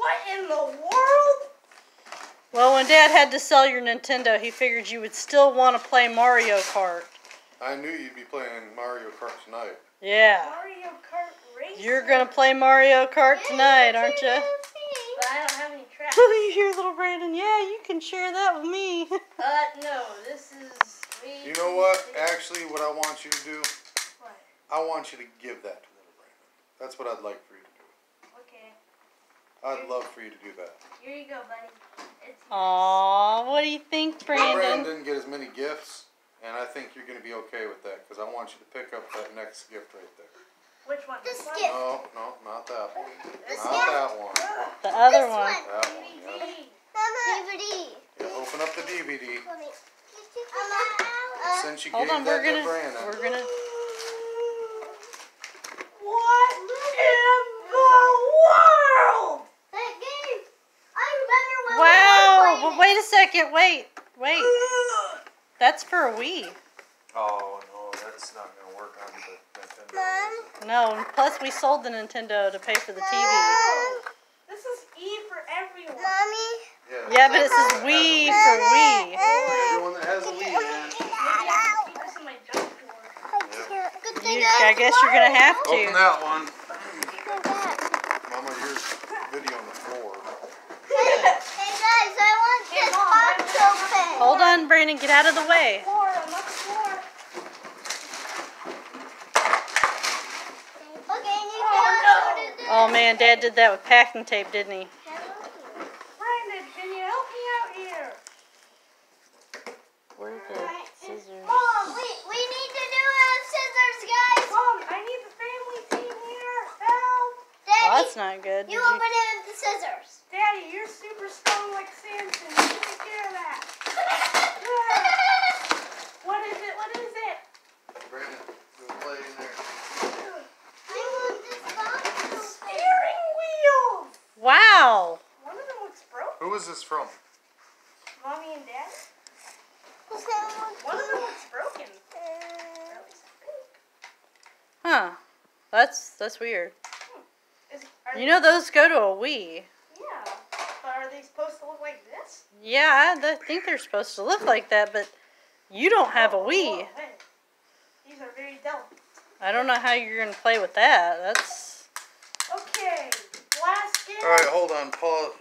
What in the world? Well, when Dad had to sell your Nintendo, he figured you would still want to play Mario Kart. I knew you'd be playing Mario Kart tonight. Yeah. Mario Kart Racer. You're going to play Mario Kart tonight, aren't you? But I don't have any tracks. You hear little Brandon? Yeah, you can share that with me. No, this is... You know what? Actually, what I want you to do, What? I want you to give that to little Brandon. That's what I'd like for you to do. Okay. I'd love for you to do that. Here you go, buddy. It's Aw, what do you think, Brandon? Brandon didn't get as many gifts, and I think you're going to be okay with that, because I want you to pick up that next gift right there. Which one? This one? gift. No, not that one. This Not gift? that one. The other This one. That one, yeah. DVD. Yeah, open up the DVD. Mommy. Since you Hold gave on, that we're to Brandon. gonna. What in the world? That game. I remember when Wow! we But were playing wait a second. Wait. That's for a Wii. Oh, no, that's not going to work on the Nintendo. Mom? No. Plus, we sold the Nintendo to pay for the TV. This is E for everyone. Mommy? Yeah, but it says Wii for Wii. Everyone that has a Wii, man. Maybe I can keep this in my junk drawer. Good thing I guess you're gonna have Open to. that one. Go back. Mama, your video on the floor. Hey guys, I want this box open. Hold on, Brandon. Get out of the way. I'm on the floor. Okay, you can Oh man, Dad did that with packing tape, didn't he? Brandon, can you help me out here? Where's the scissors? Mom, We need to do scissors, guys. Mom, I need the family team here. Help. Oh, Daddy, that's not good. you open it with the scissors. Daddy, you're super strong like Samson. You take care of that. What is it? What is it? Brandon, go play in there. I want this box open. Steering wheel. Wow. One of them looks broken. Who is this from? Mommy and Dad. One of them looks broken. Or at least I think. Huh. That's weird. Are You know those go to a Wii. Yeah. But are they supposed to look like this? Yeah, I think they're supposed to look like that, but you don't have a Whoa, Wii. hey. These are very delicate. I don't know how you're gonna play with that. That's Okay. Last game. All right, hold on. Pause